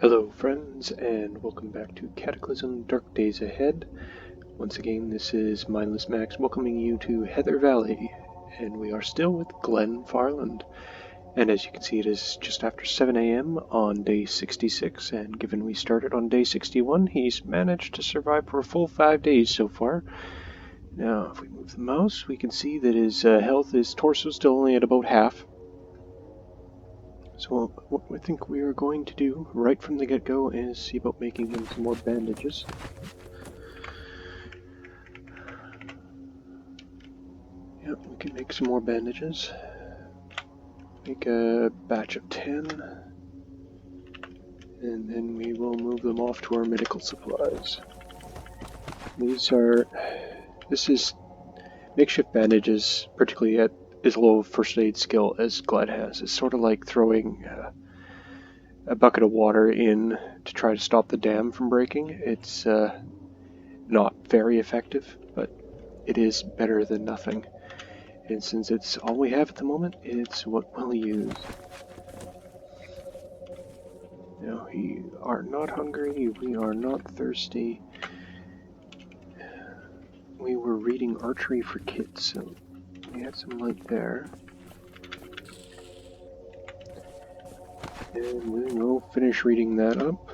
Hello friends, and welcome back to Cataclysm Dark Days Ahead. Once again, this is Mindless Max welcoming you to Heather Valley, and we are still with Glen Farland. And as you can see, it is just after 7 AM on day 66, and given we started on day 61, he's managed to survive for a full 5 days so far. Now, if we move the mouse, we can see that his health, his torso is still only at about half. So what I think we are going to do right from the get-go is see about making him some more bandages. Yep, we can make some more bandages. Make a batch of 10. And then we will move them off to our medical supplies. This is makeshift bandages, particularly at as low first aid skill as Glen has. It's sort of like throwing a bucket of water in to try to stop the dam from breaking. It's not very effective, but it is better than nothing. And since it's all we have at the moment, it's what we'll use. Now, we are not hungry, we are not thirsty. We were reading Archery for Kids, so we had some light there. And we will finish reading that up.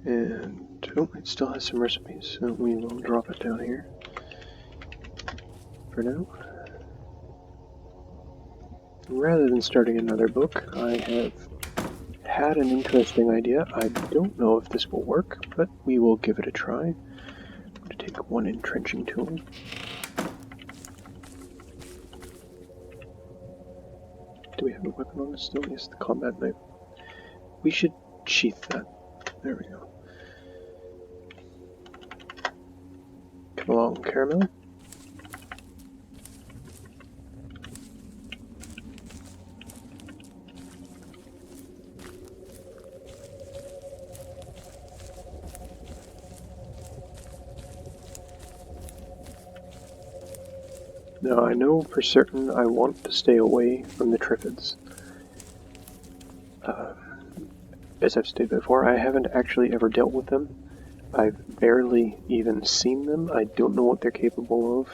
And, oh, it still has some recipes, so we will drop it down here for now. Rather than starting another book, I have had an interesting idea. I don't know if this will work, but we will give it a try. I'm going to take one entrenching tool. Do we have a weapon on us still? Yes, the combat knife. We should sheath that. There we go. Come along, Caramel. Now, I know for certain I want to stay away from the Triffids. As I've stated before, I haven't actually ever dealt with them. I've barely even seen them. I don't know what they're capable of.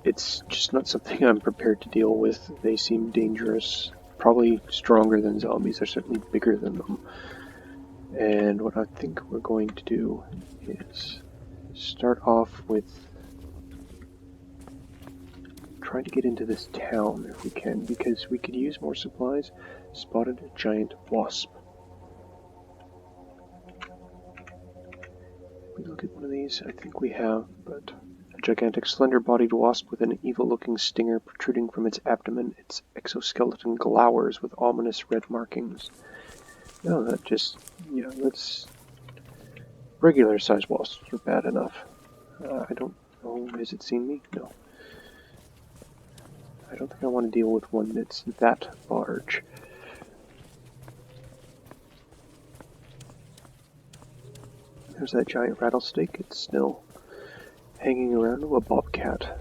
It's just not something I'm prepared to deal with. They seem dangerous, probably stronger than zombies. They're certainly bigger than them. And what I think we're going to do is start off with trying to get into this town if we can, because we could use more supplies. Spotted a giant wasp. We look at one of these, I think we have, but a gigantic slender-bodied wasp with an evil-looking stinger protruding from its abdomen. Its exoskeleton glowers with ominous red markings. No, that just, yeah, that's regular-sized wasps are bad enough. I don't know, has it seen me? No. I don't think I want to deal with one that's that large. There's that giant rattlesnake. It's still hanging around. A bobcat.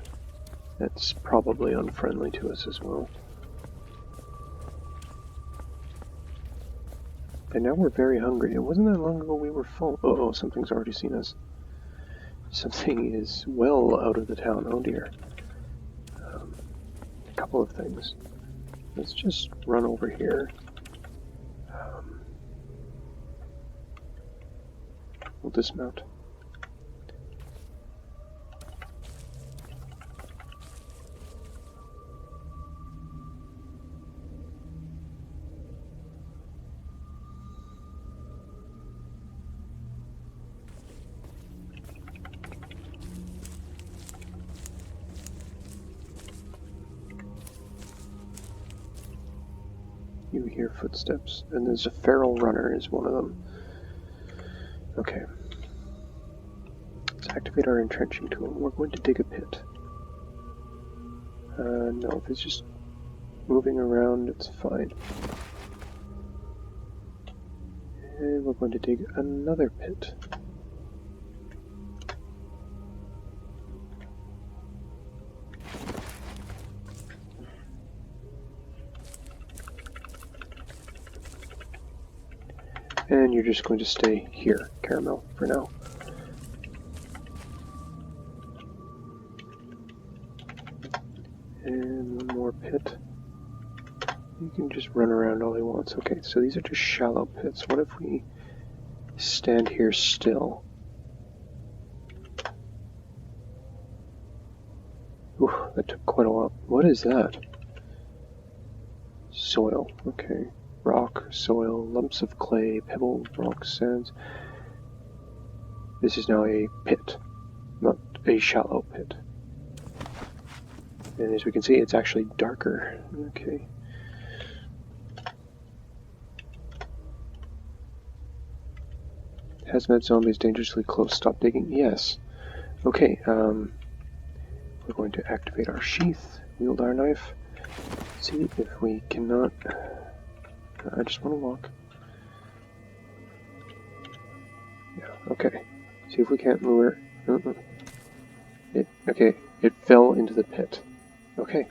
That's probably unfriendly to us as well. And now we're very hungry. It wasn't that long ago we were full. Uh-oh, something's already seen us. Something is well out of the town. Oh dear. A couple of things. Let's just run over here. We'll dismount. You hear footsteps, and there's a feral runner is one of them. Okay. Let's activate our entrenching tool. We're going to dig a pit. No, if it's just moving around, it's fine. And we're going to dig another pit. And you're just going to stay here, Caramel, for now. And one more pit. You can just run around all he wants. Okay, so these are just shallow pits. What if we stand here still? Ooh, that took quite a while. What is that? Soil. Okay. Rock, soil, lumps of clay, pebbles, rocks, sands. This is now a pit, not a shallow pit. And as we can see, it's actually darker. Okay. Hazmat zombies dangerously close. Stop digging. Yes. Okay, we're going to activate our sheath, wield our knife, see if we cannot... I just want to walk. Yeah, okay. See if we can't lure... Okay, it fell into the pit. Okay,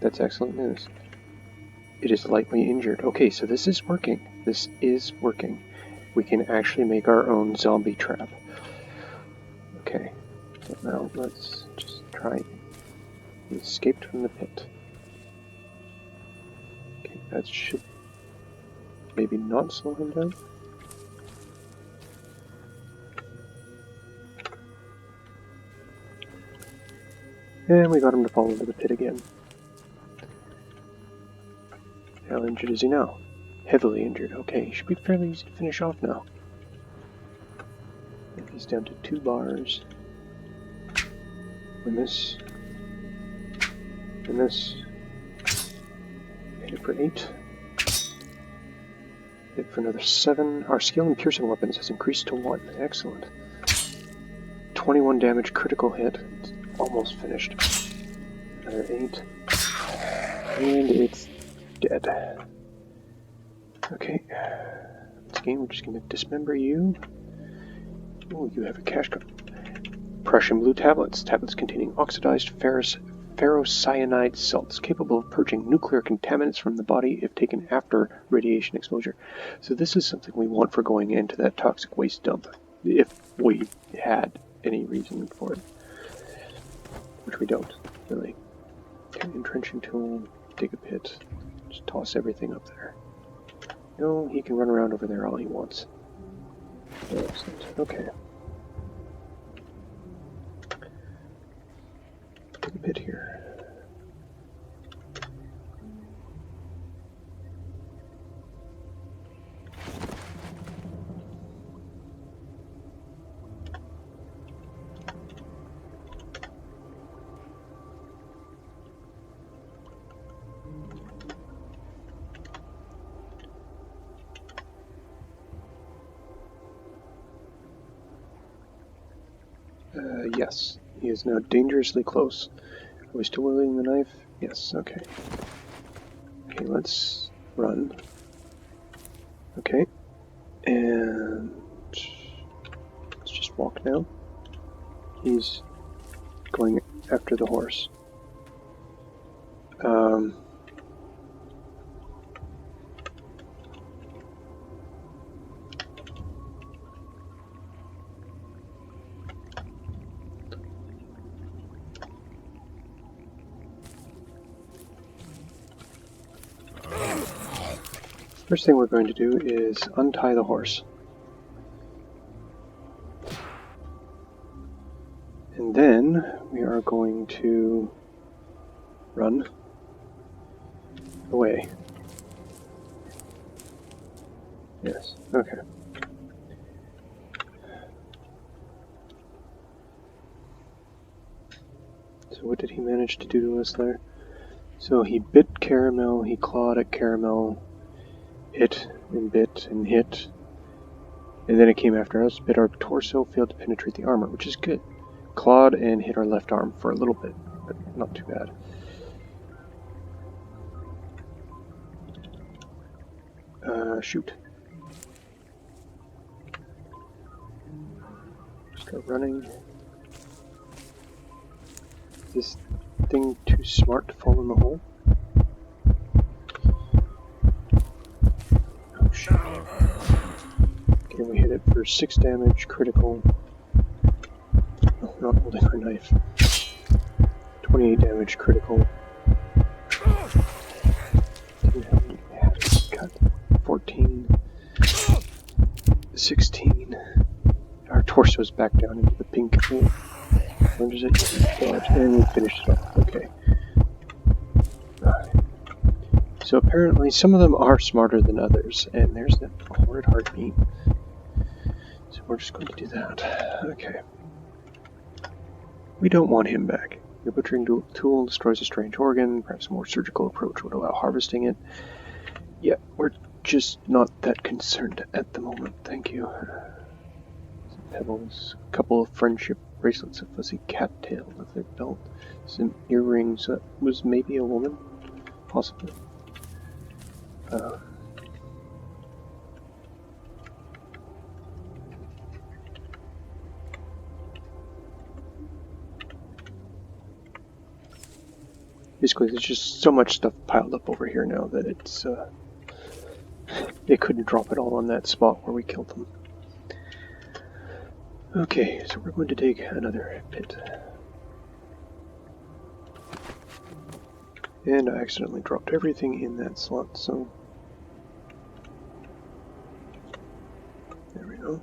that's excellent news. It is lightly injured. Okay, so this is working. This is working. We can actually make our own zombie trap. Okay, so now let's just try. He escaped from the pit. Okay, that should maybe not slow him down. And we got him to fall into the pit again. How injured is he now? Heavily injured. Okay, he should be fairly easy to finish off now. And he's down to 2 bars. And this. And this. Hit it for 8. Hit for another 7. Our skill in piercing weapons has increased to 1. Excellent. 21 damage, critical hit. It's almost finished. Another 8. And it's dead. Okay. Once again, we're just going to dismember you. Oh, you have a cash card. Prussian blue tablets. Tablets containing oxidized ferrocyanide salts capable of purging nuclear contaminants from the body if taken after radiation exposure. So this is something we want for going into that toxic waste dump, if we had any reason for it. Which we don't, really. Okay, entrenching tool, dig a pit, just toss everything up there. No, he can run around over there all he wants. Excellent. Okay. Dig a pit here. Yes, he is now dangerously close. Are we still wielding the knife? Yes, okay. Okay, let's run. Okay, and let's just walk now. He's going after the horse. First thing we're going to do is untie the horse. And then we are going to run away. Yes, okay. So what did he manage to do to us there? So he bit Caramel, he clawed at Caramel, hit and bit and hit, and then it came after us, bit our torso, failed to penetrate the armor, which is good. Clawed and hit our left arm for a little bit, but not too bad. Shoot. Start running. Is this thing too smart to fall in the hole? Oh, shit. we hit it for 6 damage, critical. Oh, not holding our knife. 28 damage, critical. Cut. 14. 16. Our torso's back down into the pink hole. When does it damage? And we finished it off. Okay. So apparently some of them are smarter than others, and there's that horrid heartbeat. So we're just going to do that. Okay. We don't want him back. Your butchering tool destroys a strange organ. Perhaps a more surgical approach would allow harvesting it. Yeah, we're just not that concerned at the moment. Thank you. Some pebbles, a couple of friendship bracelets, a fuzzy cattail with their belt, some earrings. That was maybe a woman? Possibly. Basically, there's just so much stuff piled up over here now that it's, they couldn't drop it all on that spot where we killed them. Okay, so we're going to dig another pit. And I accidentally dropped everything in that slot, so... There we go.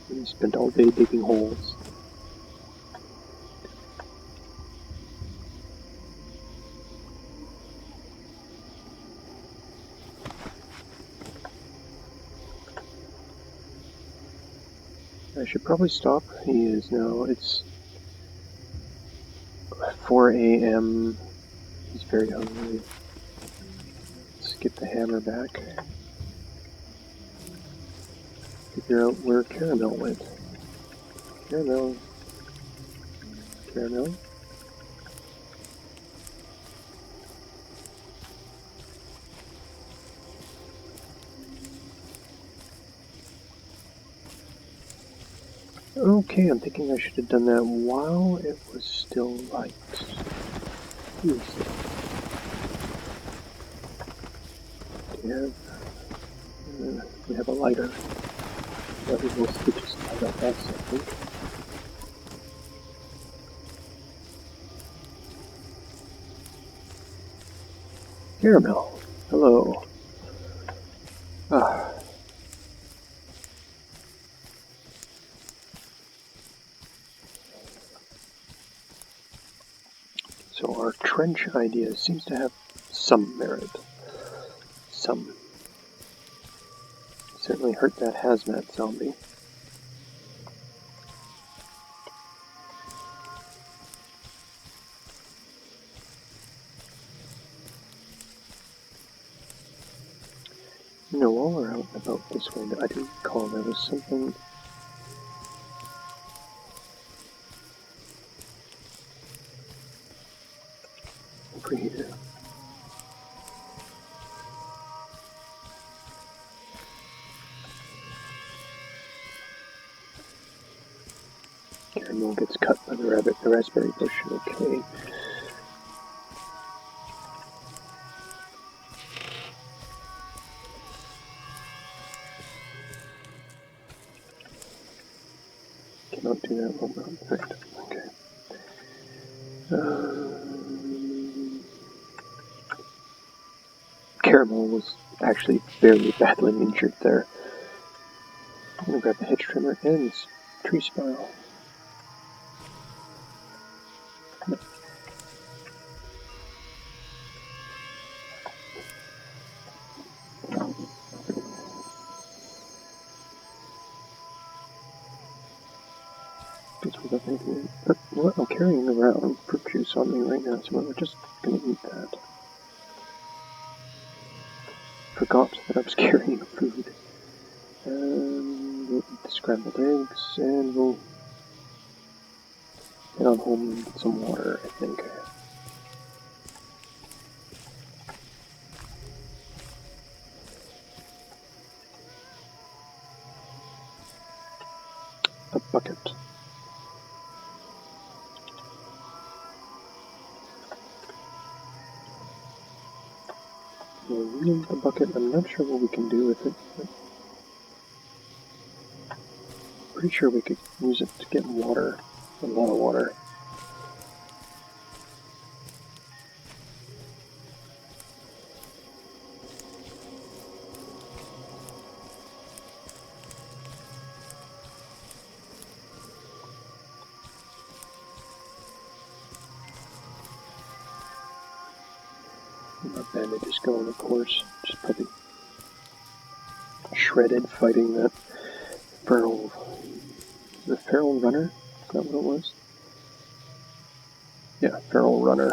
We spent all day digging holes. I should probably stop. He is now, it's 4 a.m. He's very hungry. Let's get the hammer back. Figure out where Caramel went. Caramel. Caramel? Okay, I'm thinking I should have done that while it was still light. We have a lighter. That was most stitches I got that, I think. Caramel. Hello. Ah. So our trench idea seems to have some merit. Some. Certainly hurt that hazmat zombie. You know, while we're out and about this way, I do recall there was something... over here. Caramel gets cut by the raspberry bush, okay. Cannot do that while we're on effect. Okay. Caramel was actually very badly injured there. I'm gonna grab the hedge trimmer and this tree spiral. No. What I'm carrying around fruit juice on me right now, so we're just gonna eat that. Forgot that I was carrying food. We'll eat the scrambled eggs, and we'll head on home and get some water, I think. a bucket. We'll reuse the bucket. I'm not sure what we can do with it, but pretty sure we could use it to get water, a lot of water. My bandages going, of course. Just probably shredded fighting that feral. The feral runner? Is that what it was? Yeah, feral runner.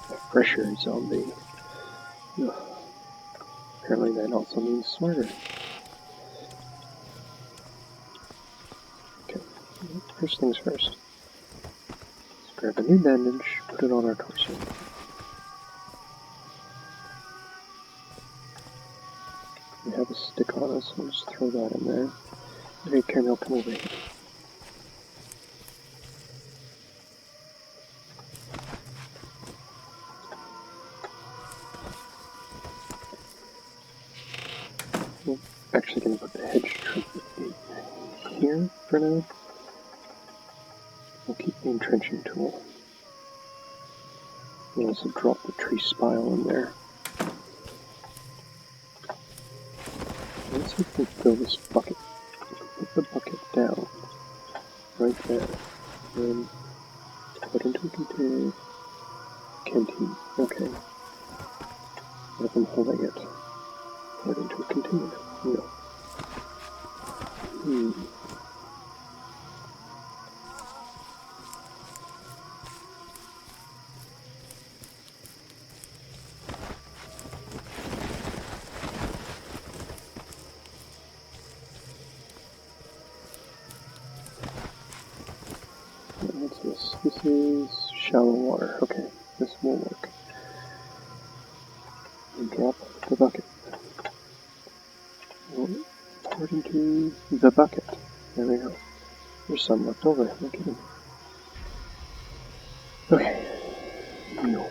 A fresher zombie. Ugh. Apparently that also means smarter. Okay, first things first. Grab a new bandage, put it on our torso. We have a stick on us, we'll just throw that in there. Okay, Caramel, come over here. We're actually going to put the hedge trim here for now. We'll keep the entrenching tool. We'll also drop the tree spile in there. Let's see if we fill this bucket. Put the bucket down. Right there. And put into a container. Canteen. Okay. What if I'm holding it? Put it into a container. No. What's this? This is shallow water. Okay, this will work. And drop the bucket. Pour it into the bucket. There we go. There's some left over. Look at them. Okay. No.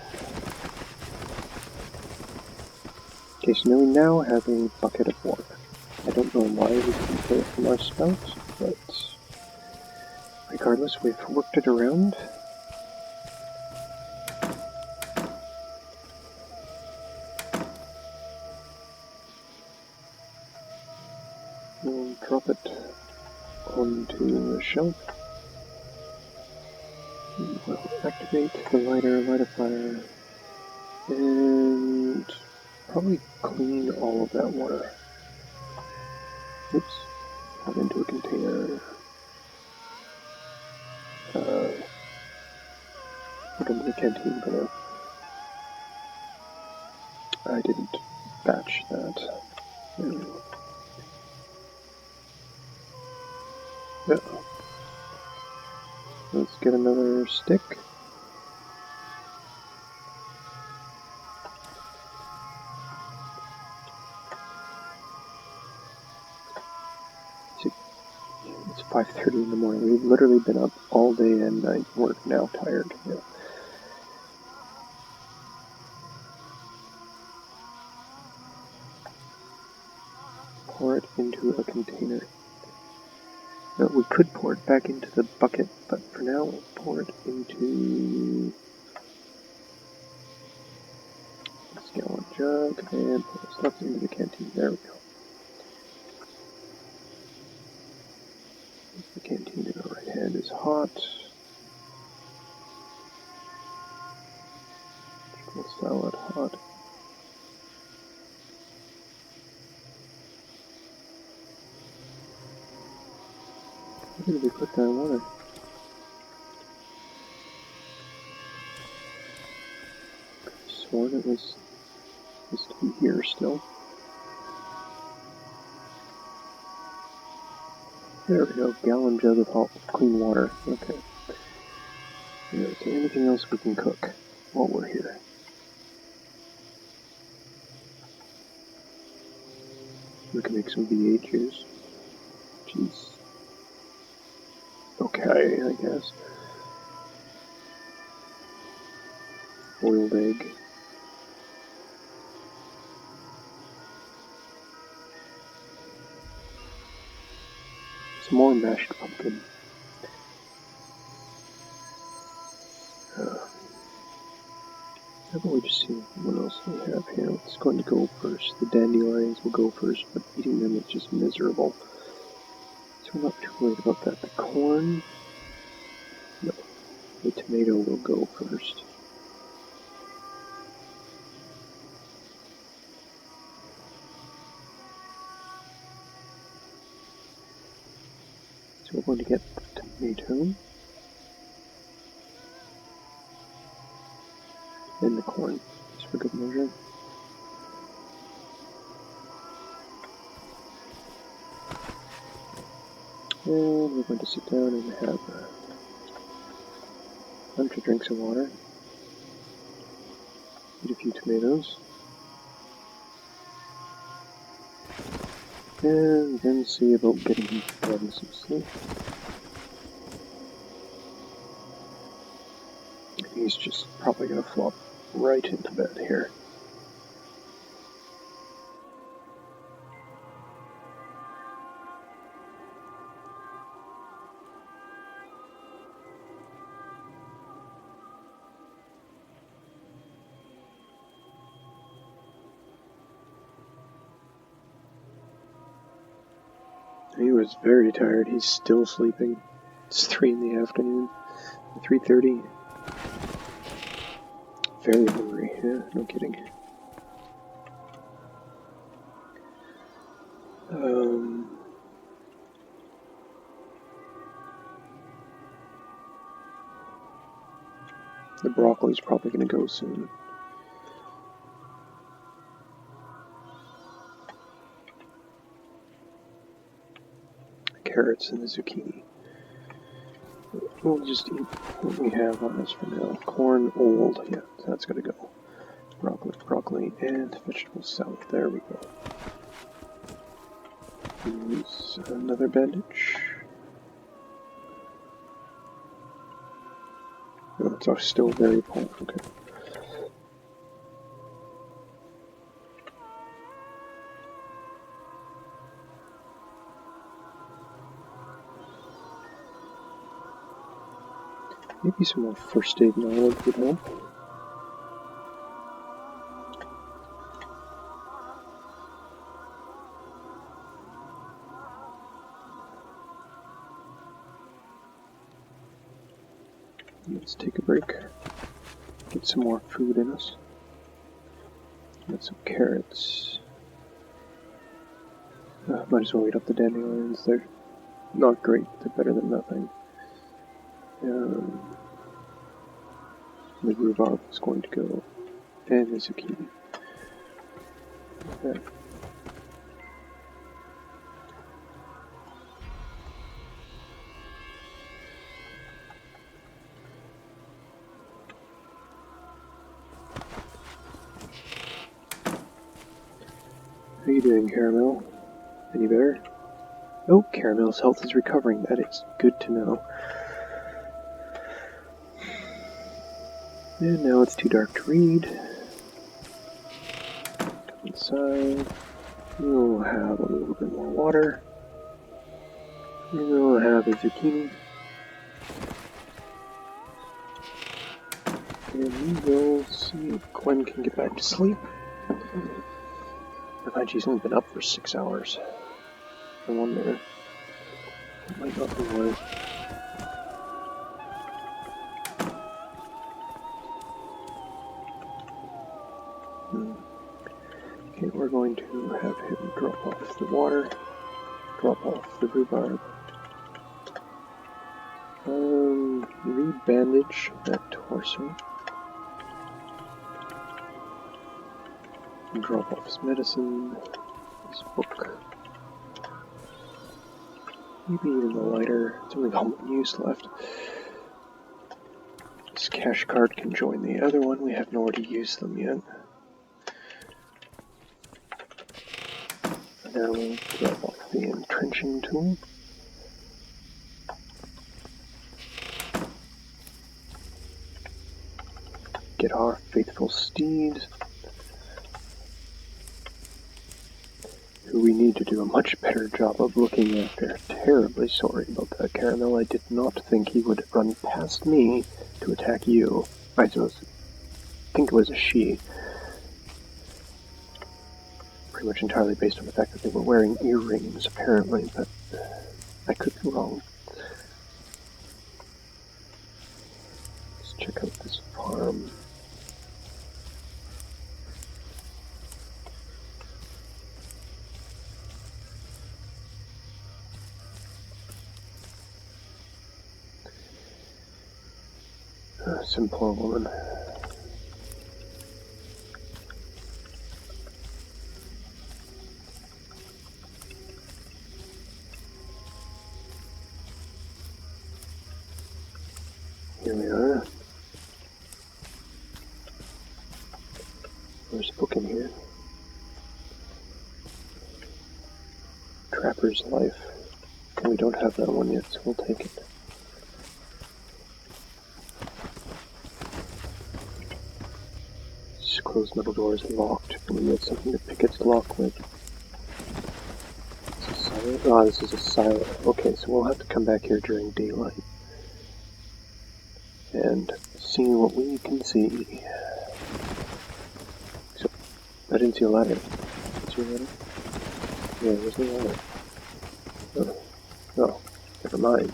Okay, so now we now have a bucket of water. I don't know why we couldn't get it from our spout, but regardless, we've worked it around. We'll drop it onto the shelf. We'll activate the lighter, light a fire, and probably clean all of that water. Oops. Put it into a container. Put it in the canteen for now. I didn't batch that. There we go. Uh-oh. Let's get another stick. See, it's 5:30 in the morning. We've literally been up all day and night. We're now tired. Yeah. Pour it into a container. Now, we could pour it back into the bucket, but for now we'll pour it into this gallon jug and pour the stuff into the canteen. There we go. The canteen in our right hand is hot. Chicken salad hot. Where did we put that water? Sworn it was supposed to be here still. There we go, gallon jug of hot, clean water. Okay. Is there anything else we can cook while we're here? We can make some V8 juice. Jeez. Okay, I guess. Boiled egg. Some more mashed pumpkin. How about we just see what else we have here? What's going to go first? The dandelions will go first, but eating them is just miserable. So we're not too worried about that. The corn? No. The tomato will go first. So we're going to get the tomato. And the corn, just for good measure. And we're going to sit down and have a bunch of drinks of water. Eat a few tomatoes. And then see about getting him to bed and some sleep. He's just probably going to flop right into bed here. He was very tired. He's still sleeping. It's 3 in the afternoon. 3:30. Very hungry. Yeah, no kidding. The broccoli's probably going to go soon. Carrots and the zucchini. We'll just eat what we have on this for now. Corn old, yeah, that's gonna go. Broccoli, and vegetable salad. There we go. Use another bandage. Oh, it's still very cold. Okay. Maybe some more first aid knowledge would help. Let's take a break. Get some more food in us. Got some carrots. Might as well eat up the dandelions. They're not great. They're better than nothing. The rhubarb is going to go, and the zucchini. Okay. How you doing, Caramel? Any better? Oh, Caramel's health is recovering. That is good to know. And now it's too dark to read. Come inside. We'll have a little bit more water. And we'll have a zucchini. And we will see if Glen can get back to sleep. I find she's only been up for 6 hours. I wonder. It might not be worth. Okay, we're going to have him drop off the water, drop off the rhubarb, re-bandage that torso, and drop off his medicine, his book, maybe even the lighter. It's only got one use left. This cash card can join the other one. We haven't already used them yet. And Now we'll grab off the entrenching tool. Get our faithful steed, who we need to do a much better job of looking after. Terribly sorry about that, Caramel. I did not think he would run past me to attack you. I think it was a she. Pretty much entirely based on the fact that they were wearing earrings, apparently, but I could be wrong. Let's check out this farm. Some poor woman. Here we are. There's a book in here. Trapper's Life. We don't have that one yet, so we'll take it. This closed metal door is locked. We need something to pick its lock with. Is this silent? Oh, this is a silent. Okay, so we'll have to come back here during daylight and see what we can see. So, I didn't see a ladder. Did you see a ladder? Yeah, there's no ladder. Oh, never mind.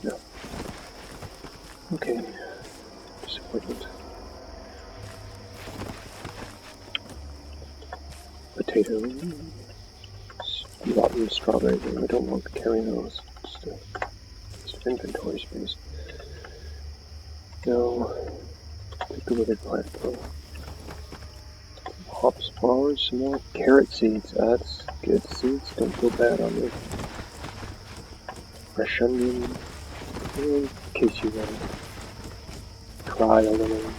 No. Okay. Disappointment. Potato. Rotten strawberries. I don't want to carry those. Just inventory space. No. Take the withered plant though. Hops, flowers, some more carrot seeds. That's good seeds. Don't feel bad on me. Fresh onion. In case you want to try a little.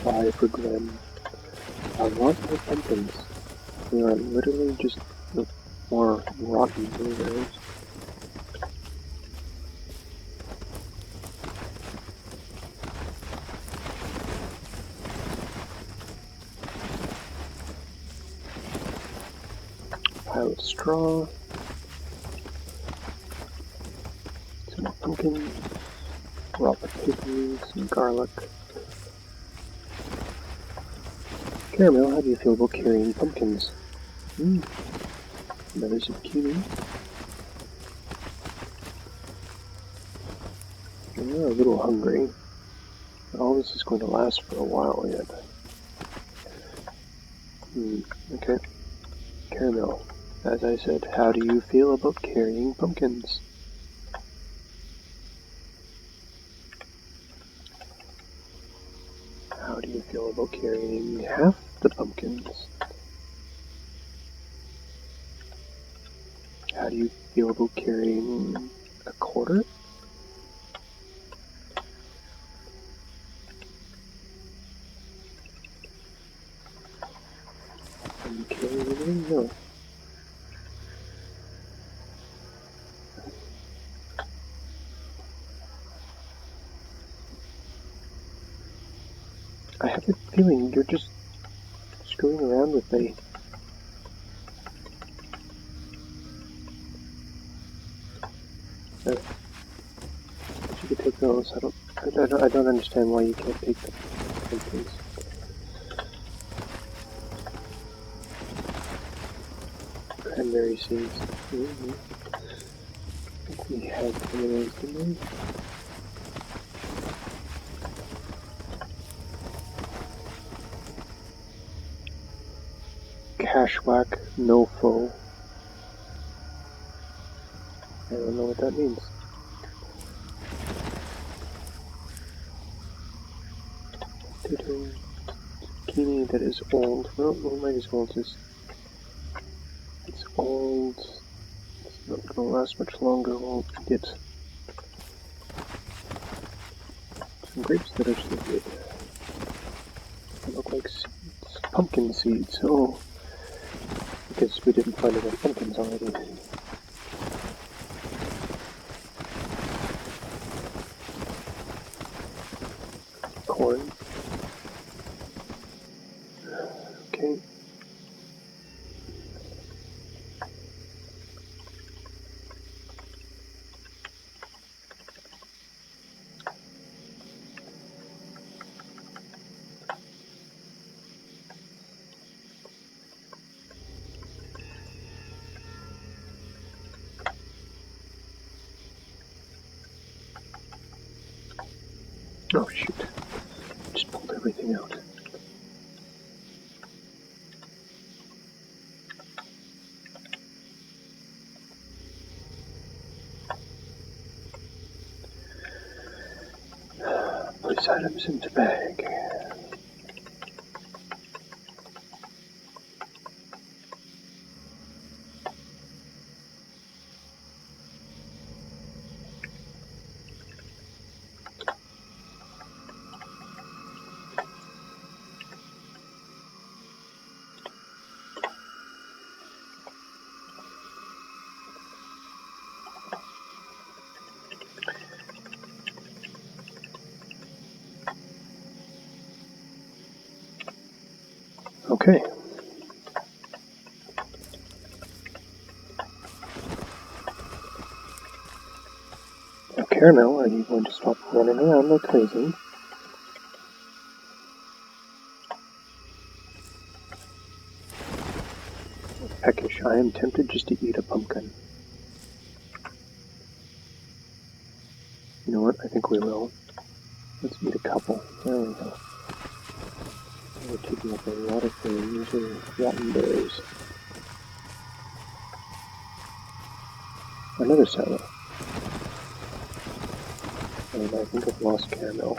Try for Glen. I want more pumpkins. They are literally just more rotten blueberries. Pile of straw. Some more pumpkins. Raw potatoes, some garlic. Caramel, how do you feel about carrying pumpkins? Another zucchini. We're a little hungry. But all this is going to last for a while yet. Okay. Caramel, as I said, how do you feel about carrying pumpkins? How do you feel about carrying half the pumpkins? How do you feel about carrying a quarter? Are you carrying anything? No. I have a feeling you're just screwing around with me. You could take those. I don't understand why you can't take them. Pumpkins. Cranberry seeds. I think we had some of those, didn't we? Cashwhack, no foe. I don't know what that means. Zucchini that is old. Well, we might as well just... It's old. It's not going to last much longer. We'll get some grapes that are still good. They look like seeds. Pumpkin seeds. Oh, because we didn't find enough pumpkins already. Corn. Okay. Oh shoot. Just pulled everything out. Place items into bag. Okay. Now, Caramel, are you going to stop running around like crazy? Peckish, I am tempted just to eat a pumpkin. You know what? I think we will. Let's eat a couple. There we go. We're taking up a lot of things. These are rotten berries. Another silo. And I think I've lost Caramel.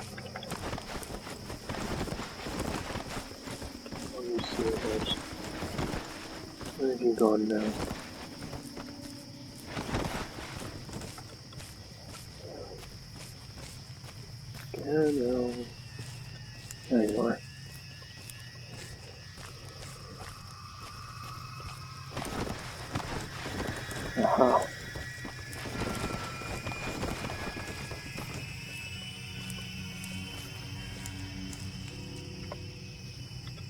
Let me see what there's. Where have you gone now? Caramel. There you are. Aha.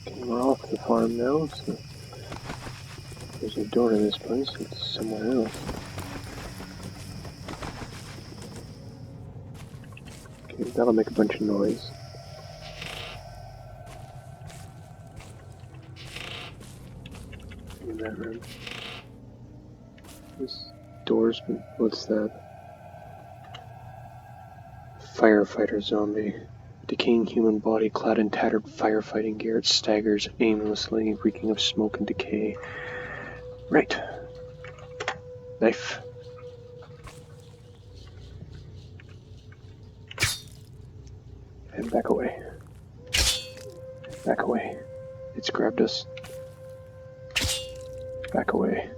Okay, we're off the farm now, so there's a door to this place, it's somewhere else. Okay, that'll make a bunch of noise. In that room. This door's been... what's that? Firefighter zombie. Decaying human body clad in tattered firefighting gear, it staggers aimlessly, reeking of smoke and decay. Right. Knife. And back away. Back away. It's grabbed us. Back away.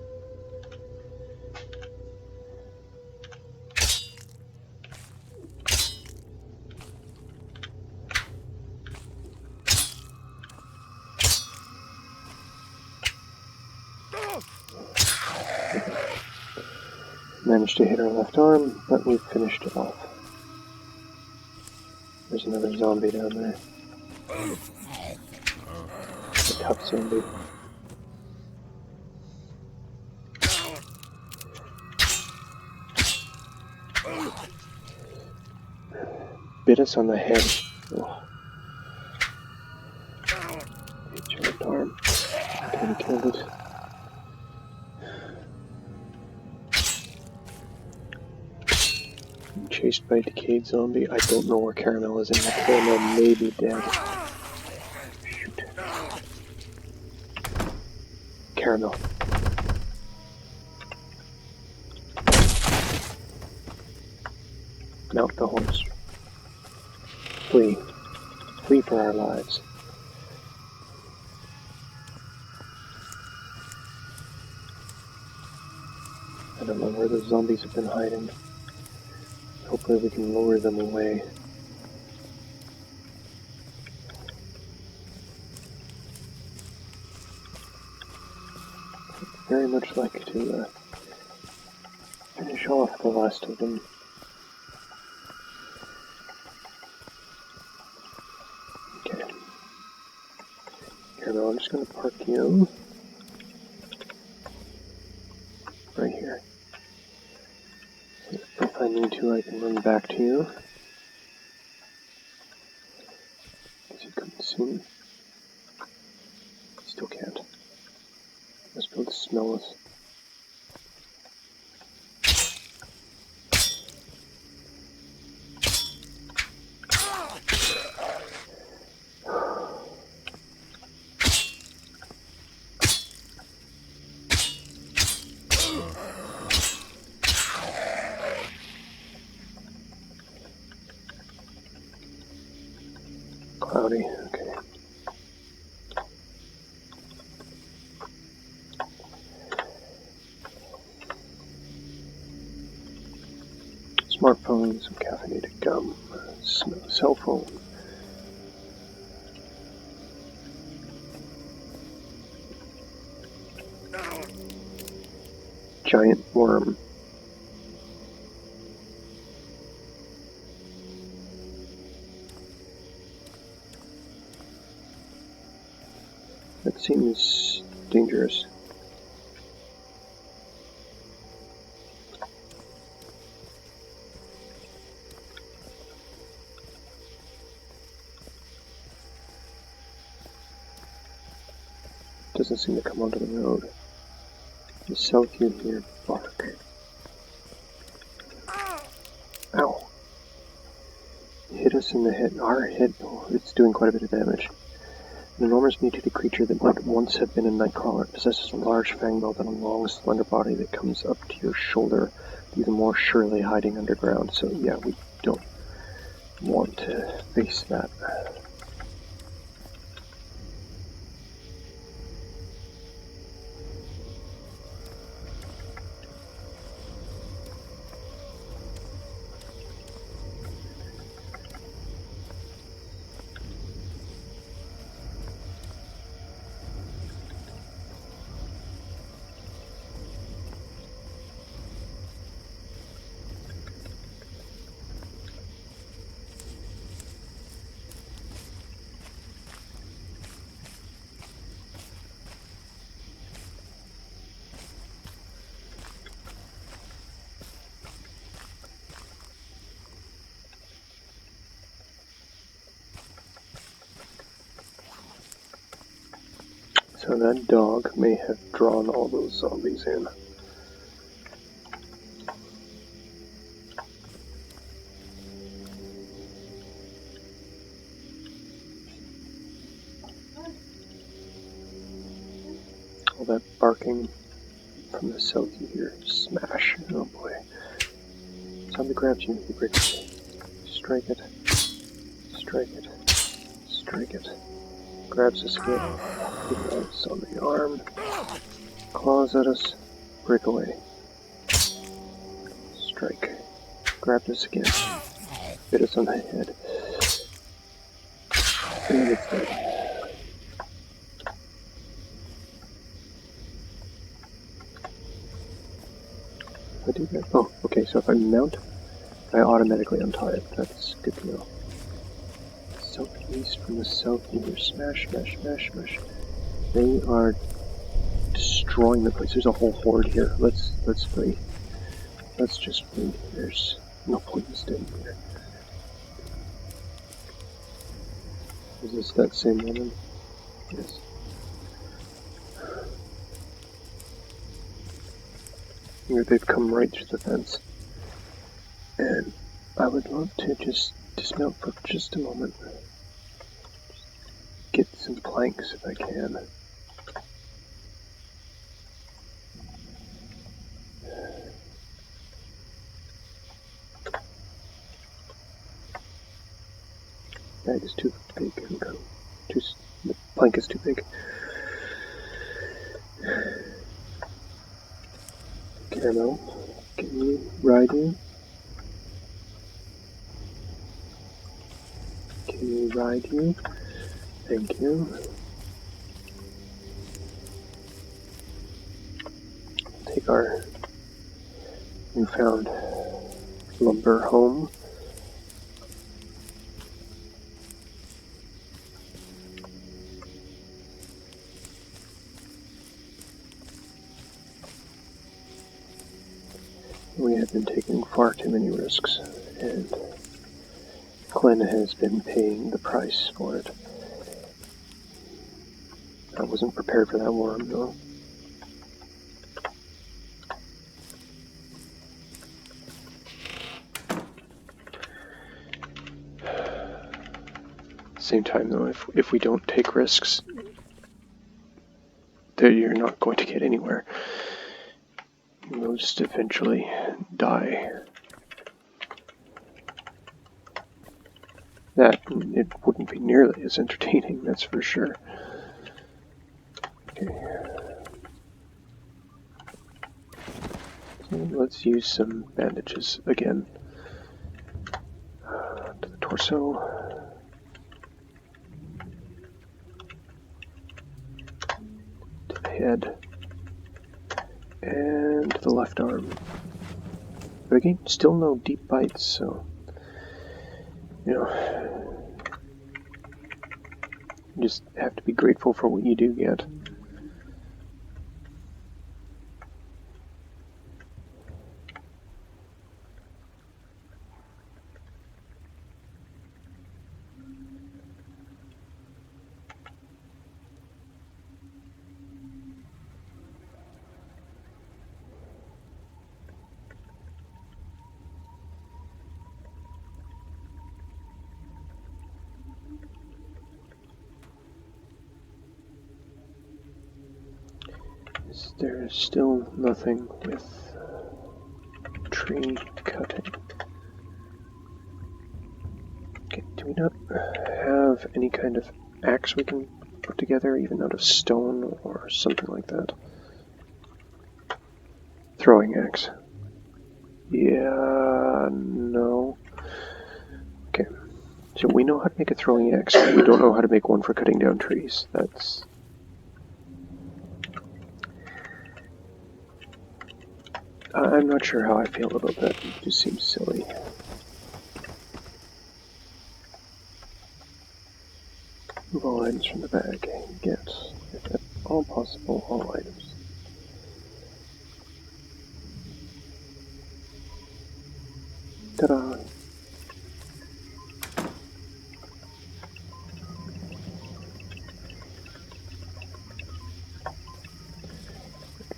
Managed to hit our left arm, but we've finished it off. There's another zombie down there. A tough zombie. Bit us on the head. Oh. Hit your left arm. Okay, we killed it. Chased by a decayed zombie. I don't know where Caramel is in the Caramel may be dead. Shoot. Caramel. Mount the horse. Flee. Flee for our lives. I don't know where the zombies have been hiding. Hopefully we can lure them away. very much like to finish off the last of them. Okay. Here, now I'm just going to park you right here. If I need to, I can run back to you. As you couldn't see me. Still can't. Must be able to smell us. Cloudy, okay. Smartphone, some caffeinated gum, cell phone. Giant worm. That seems dangerous. Doesn't seem to come onto the road. The south you hear bark. Ow. Hit us in the head. Our head, oh, it's doing quite a bit of damage. An enormous mutated creature that might once have been a nightcrawler. It possesses a large fang mouth and a long, slender body that comes up to your shoulder, even more surely hiding underground. So yeah, we don't want to face that. So that dog may have drawn all those zombies in. All that barking from the south you hear. Smash. Oh boy. Zombie grabs you. You break it. Strike it. Strike it. Strike it. Grabs us again. It's on the arm. Claws at us. Break away. Strike. Grabs us again. Hit us on the head. And it's dead. I do that. Oh, okay, so if I mount, I automatically untie it. That's good to know. Southeast from the south, you hear smash, smash, smash, smash. They are destroying the place. There's a whole horde here. Let's flee. Let's just flee. There's no point in staying here. Is this that same woman? Yes. Here they've come right through the fence. And I would love to just dismount for just a moment. Get some planks if I can. Bag is too big. The plank is too big. Caramel, can you ride you? Can you ride you? Thank you. take our newfound lumber home. We have been taking far too many risks, and Glen has been paying the price for it. I wasn't prepared for that worm, though. At the same time, though, if we don't take risks, then you're not going to get anywhere. You'll just eventually die. That, it wouldn't be nearly as entertaining, that's for sure. Okay. So let's use some bandages again. To the torso. To the head. And to the left arm. But again, still no deep bites, so, you know, you just have to be grateful for what you do get. There's still nothing with tree cutting. Okay, do we not have any kind of axe we can put together, even out of stone or something like that? Throwing axe. Yeah, no. Okay, so we know how to make a throwing axe, but we don't know how to make one for cutting down trees. That's... I'm not sure how I feel about that. It just seems silly. Move all items from the bag. Get, if at all possible, all items. Ta-da!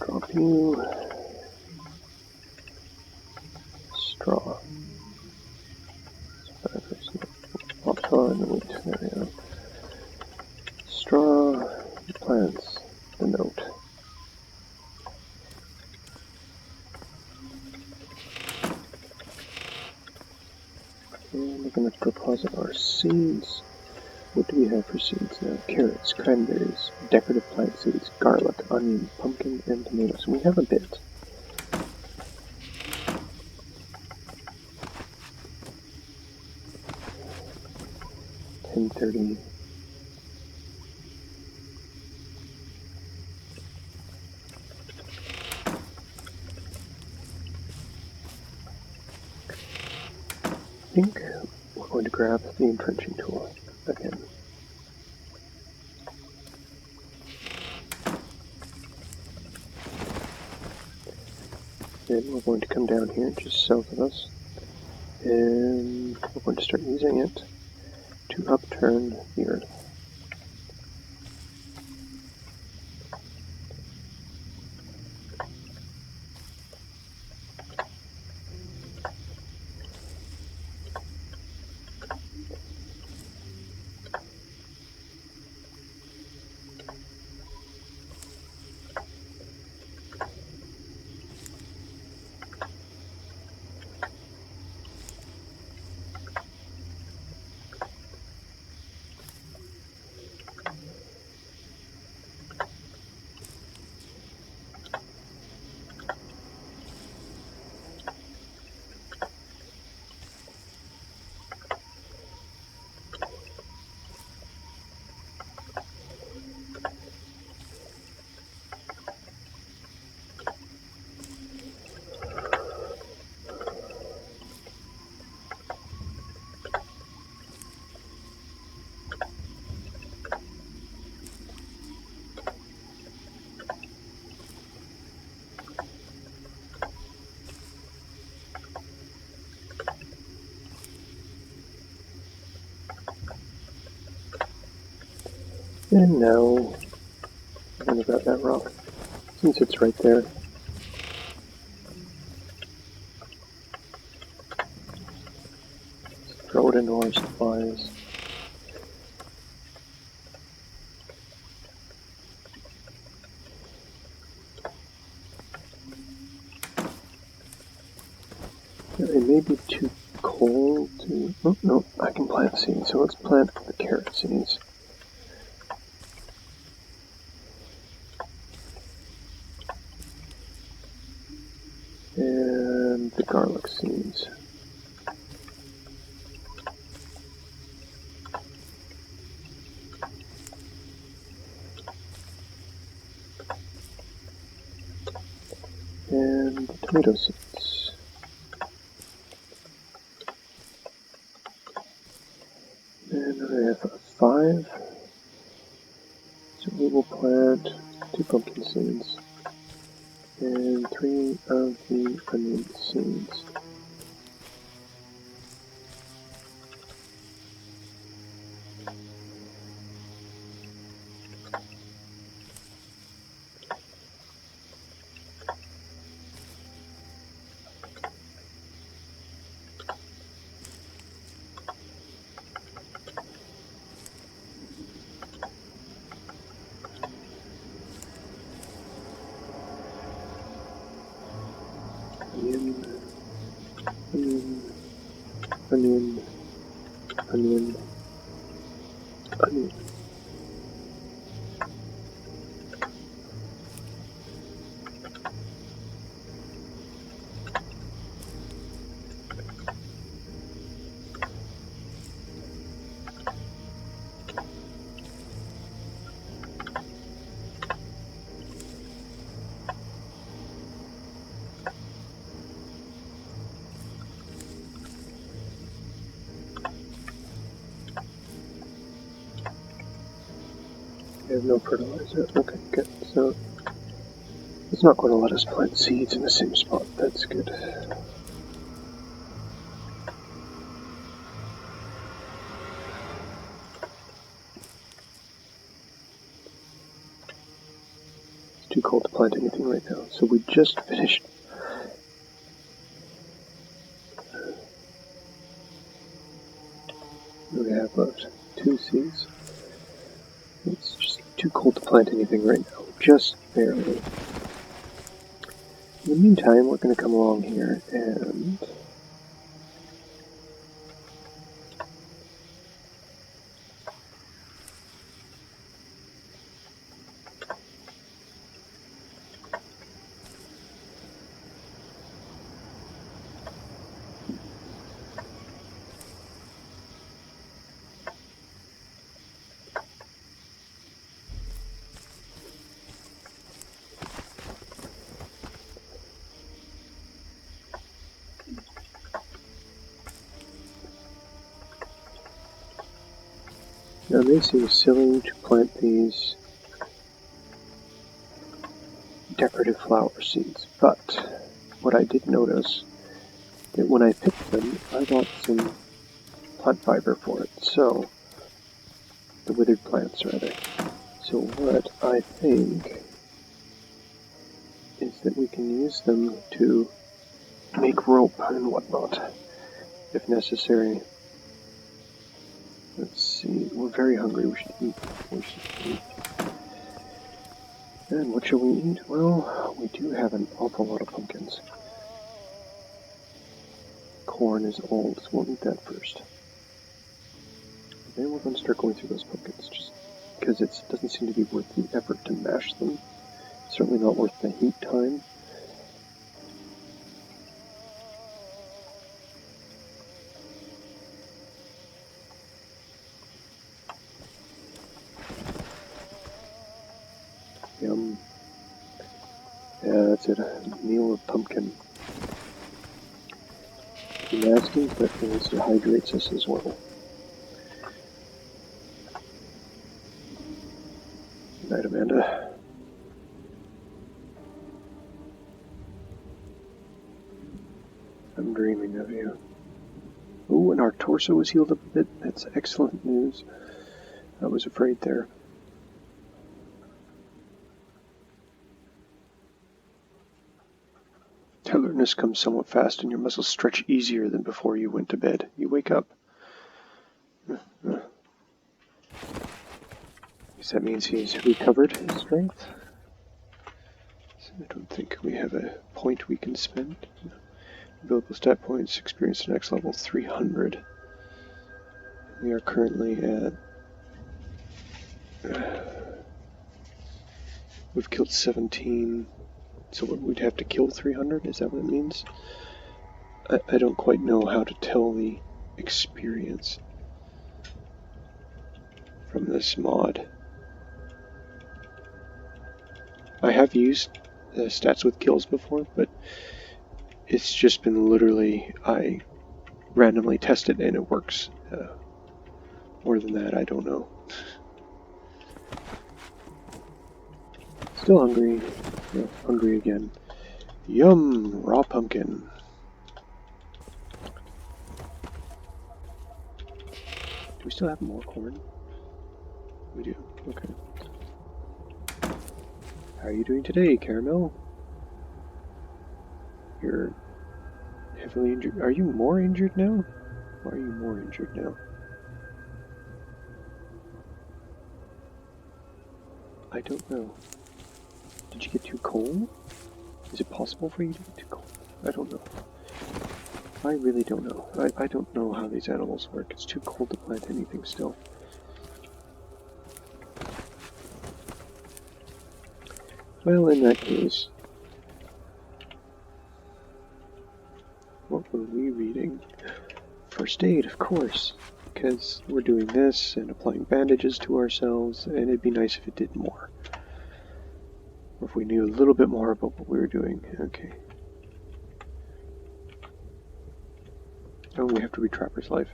Drop you. Straw. And the wheat. There we go. Straw, plants, the note. And we're going to deposit our seeds. What do we have for seeds now? Carrots, cranberries, decorative plant seeds, garlic, onion, pumpkin, and tomatoes. We have a bit. $10.30. I think we're going to grab the entrenching tool again. Then we're going to come down here just south of us, and we're going to start using it to upturn the earth. And now, I'm going to grab that rock, since it's right there. Let's throw it into our supplies. It may be too cold to... Oh, no, I can plant seeds, so let's plant the carrot seeds. And the garlic seeds. And the tomato seeds. And I have 5. So we will plant 2 pumpkin seeds. And 3 of the onion seeds. Onion, onion, onion. I have no fertilizer. Okay, good. So it's not going to let us plant seeds in the same spot. That's good. It's too cold to plant anything right now. So we just finished. We have left 2 seeds. It's just too cold to plant anything right now. Just barely. In the meantime, we're going to come along here and now it may seem silly to plant these decorative flower seeds, but what I did notice that when I picked them, I got some plant fiber for it, so the withered plants rather. So what I think is that we can use them to make rope and whatnot, if necessary. Let's see, we're very hungry, we should eat. And what shall we eat? Well, we do have an awful lot of pumpkins. Corn is old, so we'll eat that first. Then we're going to start going through those pumpkins, just because it doesn't seem to be worth the effort to mash them. Certainly not worth the heat time. Yum. Yeah, that's it. A meal of pumpkin. It's nasty, but it also hydrates us as well. Good night, Amanda. I'm dreaming of you. Ooh, and our torso was healed up a bit. That's excellent news. I was afraid there. alertness comes somewhat fast and your muscles stretch easier than before you went to bed. You wake up. I guess that means he's recovered his strength. So I don't think we have a point we can spend. Available stat points, experience to next level 300. We are currently at... we've killed 17, so we'd have to kill 300? Is that what it means? I don't quite know how to tell the experience from this mod. I have used stats with kills before, but it's just been literally, I randomly test it and it works. More than that, I don't know. Still hungry. Yeah, hungry again. Yum! Raw pumpkin. Do we still have more corn? We do. Okay. How are you doing today, Caramel? You're heavily injured. Are you more injured now? Why are you more injured now? I don't know. Did you get too cold? Is it possible for you to get too cold? I don't know. I really don't know. I don't know how these animals work. It's too cold to plant anything still. Well, in that case, what were we reading? First aid, of course, because we're doing this and applying bandages to ourselves, and it'd be nice if it did more. Or if we knew a little bit more about what we were doing. Okay. Oh, we have to read Trapper's Life.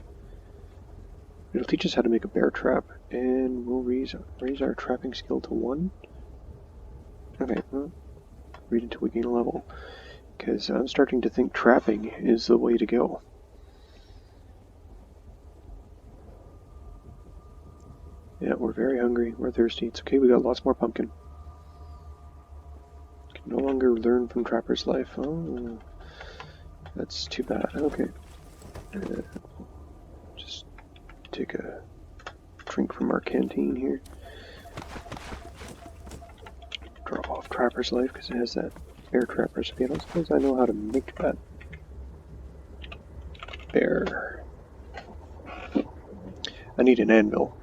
It'll teach us how to make a bear trap, and we'll raise our trapping skill to 1. Okay, well, read until we gain a level, because I'm starting to think trapping is the way to go. Yeah, we're very hungry, we're thirsty. It's okay, we got lots more pumpkin. Can no longer learn from Trapper's Life. Oh, that's too bad. Okay. Just take a drink from our canteen here. Drop off Trapper's Life because it has that bear trap recipe. I don't suppose I know how to make that bear. I need an anvil.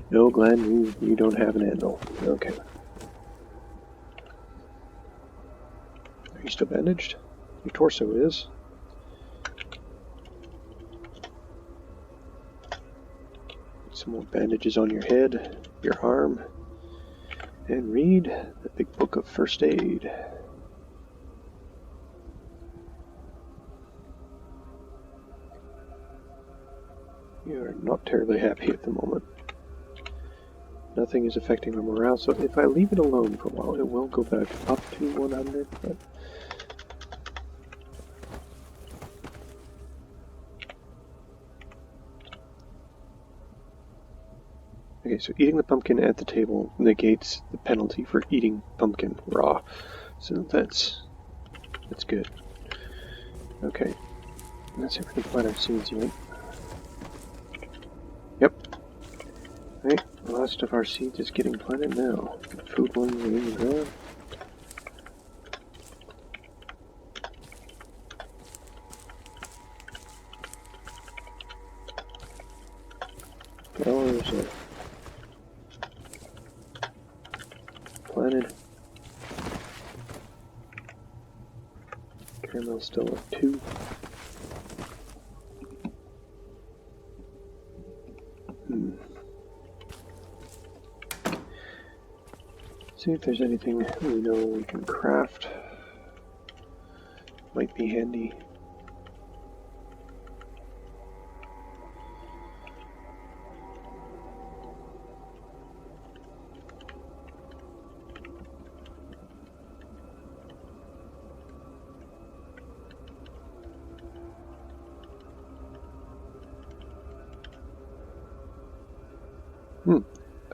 No, Glen, you don't have an anvil. Okay. Are you still bandaged? Your torso is. Some more bandages on your head, your arm, and read the big book of first aid. You are not terribly happy at the moment. Nothing is affecting our morale, so if I leave it alone for a while, it will go back up to 100, but... Okay, so eating the pumpkin at the table negates the penalty for eating pumpkin raw. So that's good. Okay. Let's see if we can plant our seeds yet. Yep. Right, the last of our seeds is getting planted now. The food ones are in the ground. Flowers are planted. Caramel's still at 2. See if there's anything we know we can craft. Might be handy.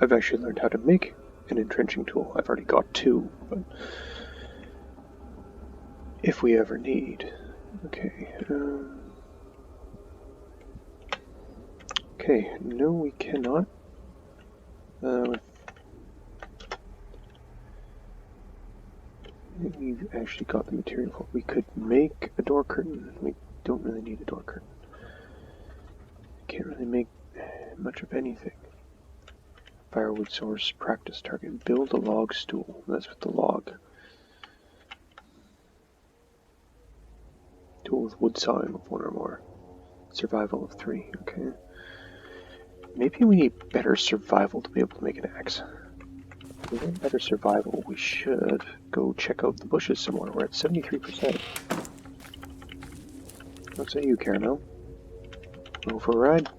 I've actually learned how to make an entrenching tool. I've already got 2, but if we ever need. Okay. Okay, no we cannot. We've actually got the material for it. We could make a door curtain. We don't really need a door curtain. Can't really make much of anything. Firewood source, practice target. Build a log stool. That's with the log. Tool with wood sawing of 1 or more. Survival of 3. Okay. Maybe we need better survival to be able to make an axe. If we want better survival, we should go check out the bushes some more. We're at 73%. What say you, Caramel? Go for a ride?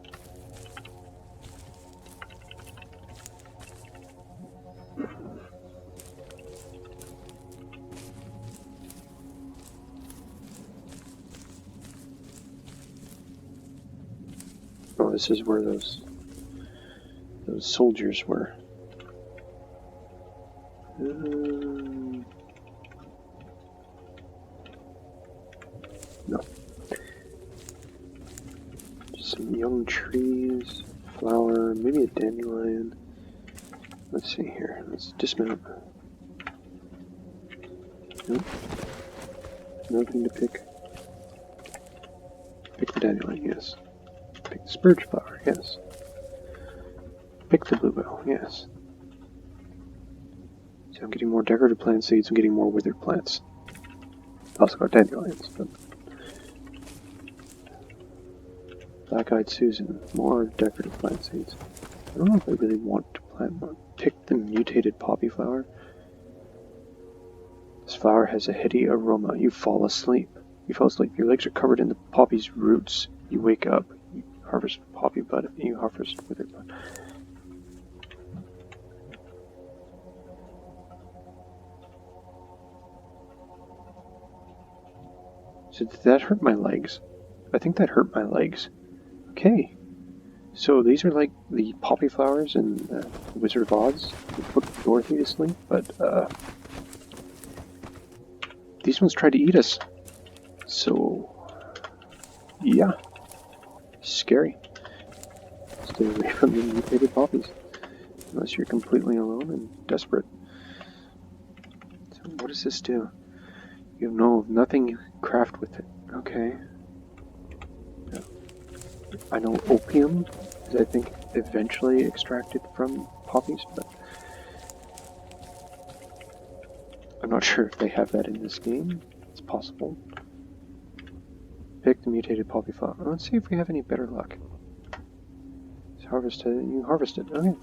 Oh, this is where those soldiers were. No. Just some young trees, flower, maybe a dandelion. Let's see here. Let's dismount. Nope. Nothing to pick. Pick the dandelion, yes. Pick the spurge flower, yes. Pick the bluebell, yes. So I'm getting more decorative plant seeds, I'm getting more withered plants. Also got dandelions, but... Black-eyed Susan, more decorative plant seeds. I don't know if I really want to plant more. Pick the mutated poppy flower. This flower has a heady aroma. You fall asleep. You fall asleep. Your legs are covered in the poppy's roots. You wake up. You harvest poppy bud. You harvest withered bud. So did that hurt my legs? I think that hurt my legs. Okay. So these are like the poppy flowers in Wizard of Oz. They put Dorothy to sleep, but these ones tried to eat us. So yeah. Scary. Stay away from the mutated poppies. Unless you're completely alone and desperate. So what does this do? You know nothing you can craft with it. Okay. No. I know opium is, I think, eventually extracted from poppies, but I'm not sure if they have that in this game. It's possible. Pick the mutated poppy flower. Let's see if we have any better luck. It's harvested. You harvested. Okay.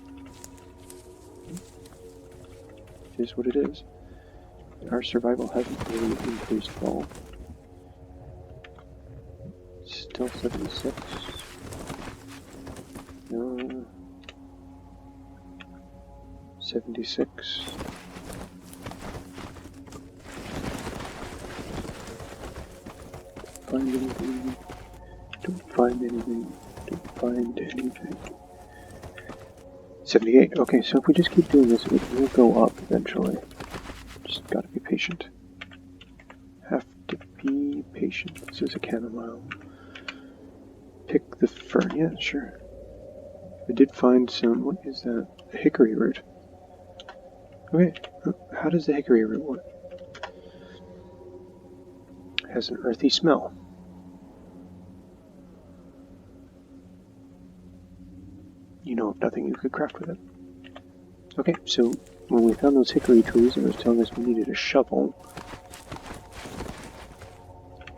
It is what it is. Our survival hasn't really increased at all. Still 76. No. 76. Find anything. Don't find anything. Don't find anything. 78. Okay, so if we just keep doing this, it will go up eventually. Just gotta be patient. Have to be patient. This is a chamomile. Pick the fern. Yeah, sure. I did find some. What is that? A hickory root. Okay. How does the hickory root work? It has an earthy smell. You know of nothing you could craft with it. Okay, so when we found those hickory trees, it was telling us we needed a shovel.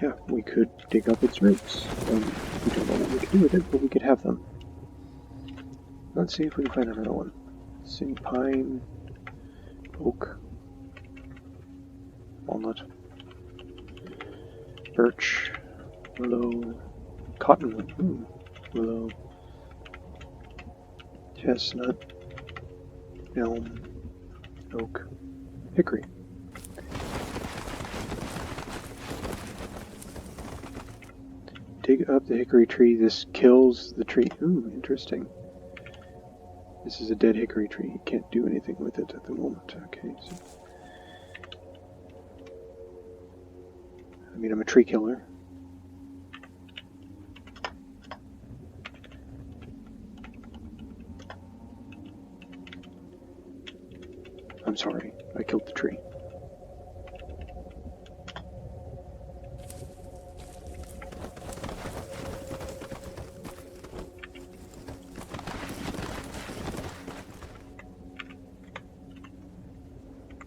Yeah, we could dig up its roots. We don't know what we could do with it, but we could have them. Let's see if we can find another one. Let's see, pine, oak, walnut, birch, willow, cottonwood, willow, chestnut, elm, oak, hickory. Dig up the hickory tree. This kills the tree. Ooh, interesting. This is a dead hickory tree. You can't do anything with it at the moment. Okay, so... I mean, I'm a tree killer. I'm sorry, I killed the tree.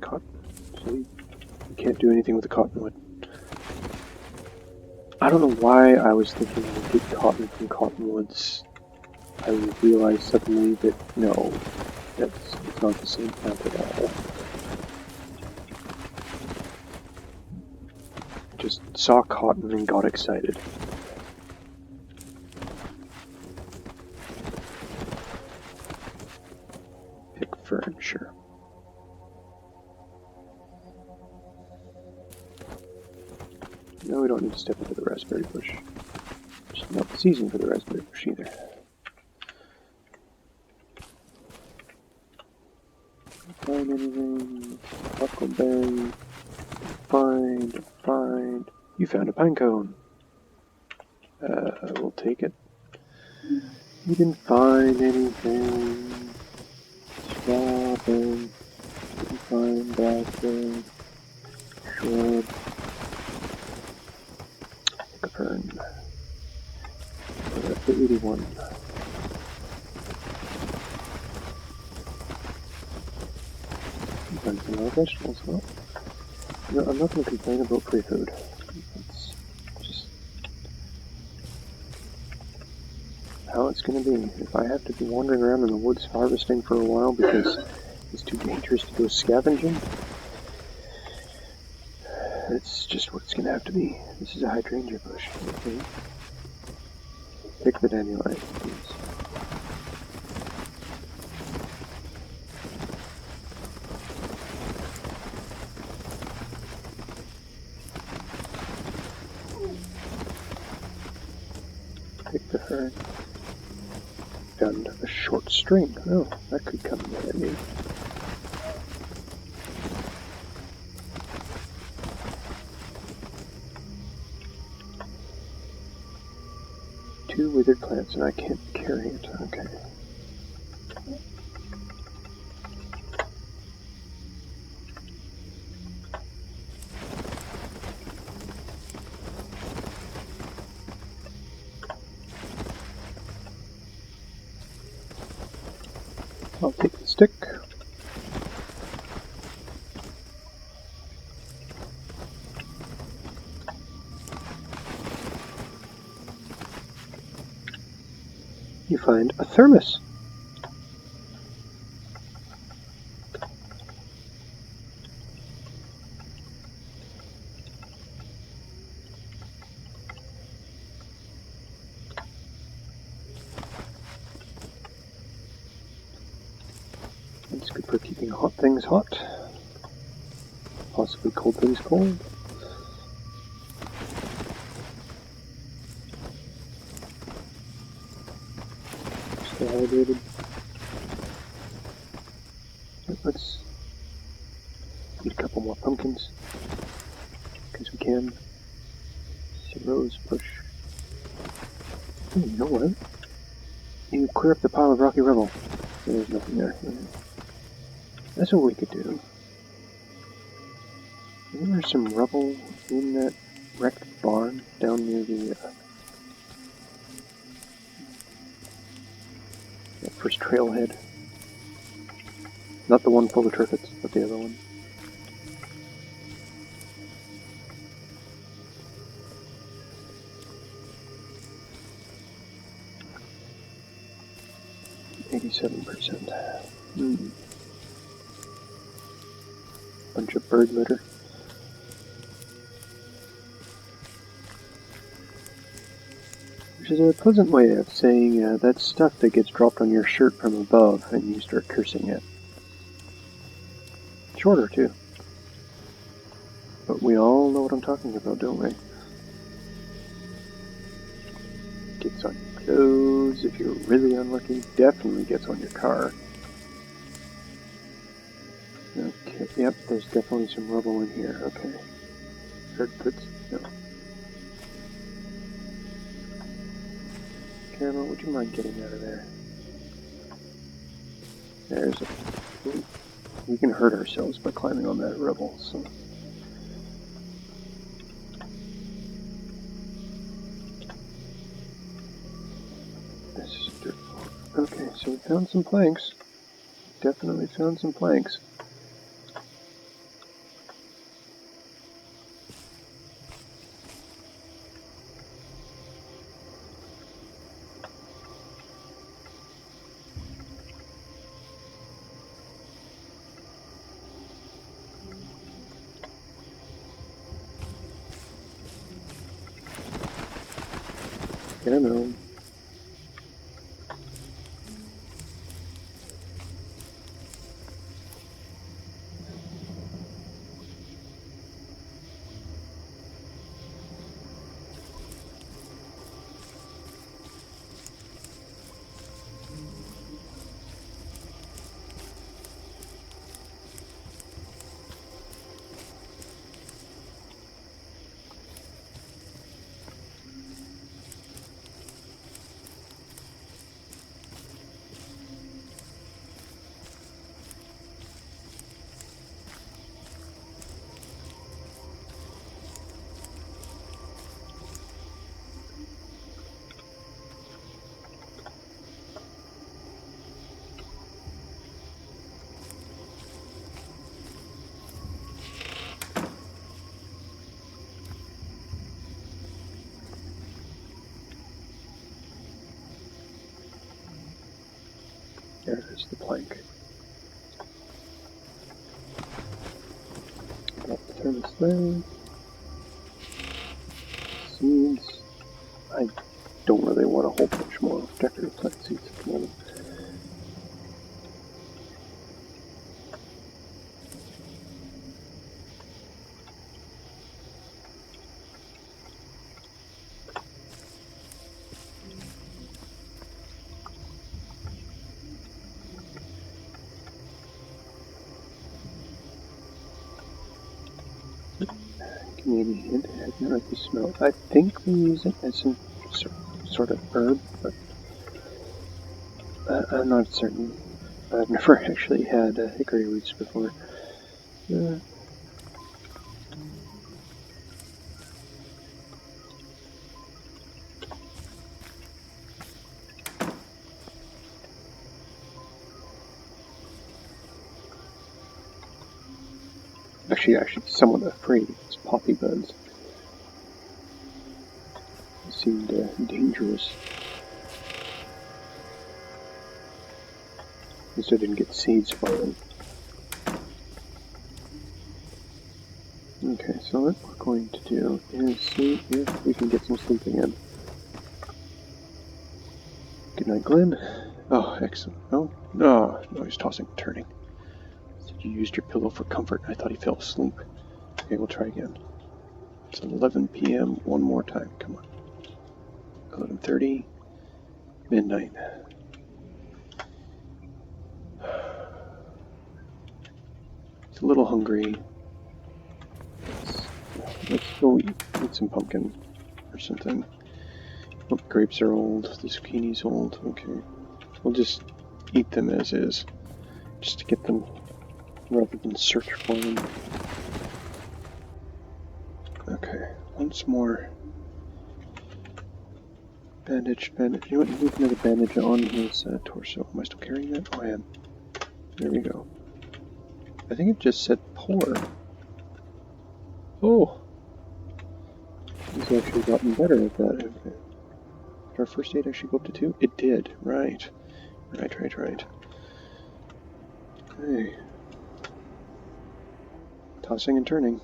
Cotton. So you can't do anything with the cottonwood. I don't know why I was thinking I would get cotton from cottonwoods. I realized suddenly that no, it's not the same plant at all. Just saw cotton and got excited. Pick fern, sure. No, we don't need to step into the raspberry bush. It's not the season for the raspberry bush either. Find anything? Huckleberry. Find. You found a pine cone. We'll take it. You didn't find anything. Strawberry. Didn't find blackberry. Shrub. Pick a fern. We're up to 81. Find some more vegetables, huh? No, I'm not going to complain about free food. It's just how it's going to be. If I have to be wandering around in the woods harvesting for a while because it's too dangerous to go scavenging, it's just what it's going to have to be. This is a hydrangea bush. Okay. Pick the dandelion, please. Pick the fern. Found a short string. Oh, that could come in handy. Two withered plants, and I can't carry it. Okay. I'll take the stick. You find a thermos. It's good for keeping hot things hot, possibly cold things cold. Stay hydrated. Let's eat a couple more pumpkins, because we can. See rose bush. Oh, you know what? You clear up the pile of rocky rubble. There's nothing there. That's what we could do. Isn't there some rubble in that wrecked barn down near the that first trailhead? Not the one full of turfets, but the other one. %. Bunch of bird litter. Which is a pleasant way of saying that's stuff that gets dropped on your shirt from above and you start cursing it. Shorter too. But we all know what I'm talking about, don't we? Gets on your clothes, if you're really unlucky, definitely gets on your car. Yep, there's definitely some rubble in here. Okay. Heard footsteps. No. Camera, would you mind getting out of there? There's a... Ooh. We can hurt ourselves by climbing on that rubble, so... This is dirt. Okay, so we found some planks. Definitely found some planks. Get him on. There's the plank. Got the thermos there. Seeds. I don't really want a whole bunch more decorative plant seeds at the moment. Maybe hint at the smell. I think we use it as some sort of herb, but I'm not certain. I've never actually had hickory roots before. Actually, somewhat afraid of these poppy buds. They seemed dangerous. At least I didn't get seeds from them. Okay, so what we're going to do is see if we can get some sleeping in. Good night, Glen. Oh, excellent. Oh, no, he's tossing and turning. You used your pillow for comfort. I thought he fell asleep. Okay, we'll try again. It's 11 p.m. One more time. Come on. 11:30. Midnight. He's a little hungry. Let's go eat some pumpkin or something. Oh, grapes are old. The zucchini's old. Okay. We'll just eat them as is. Just to get them rather than search for them. Okay, once more. Bandage. You know what? You need another bandage on his torso. Am I still carrying that? Oh, I am. There we go. I think it just said pour. Oh! He's actually gotten better at that. Okay. Did our first aid actually go up to 2? It did. Right. Right. Okay. Tossing and turning.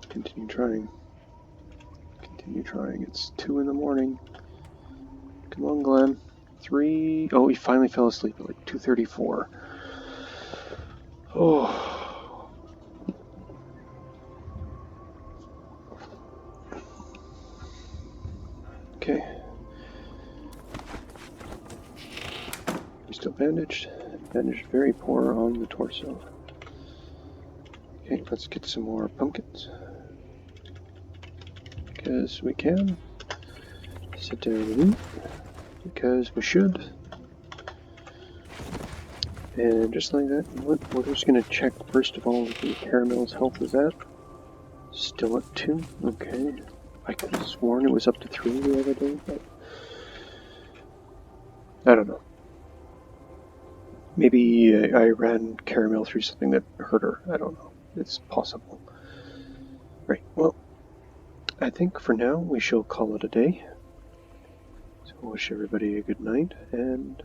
Continue trying. It's 2 in the morning. Come on, Glen. 3. Oh, he finally fell asleep at like 2:34. Oh. Okay. You still bandaged? That is very poor on the torso. Okay, let's get some more pumpkins. Because we can. Sit down and eat. Because we should. And just like that, we're just going to check first of all the caramel's health is at. Still at 2. Okay. I could have sworn it was up to 3 the other day, but I don't know. Maybe I ran Caramel through something that hurt her. I don't know. It's possible. Right, well, I think for now we shall call it a day. So wish everybody a good night, and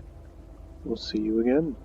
we'll see you again.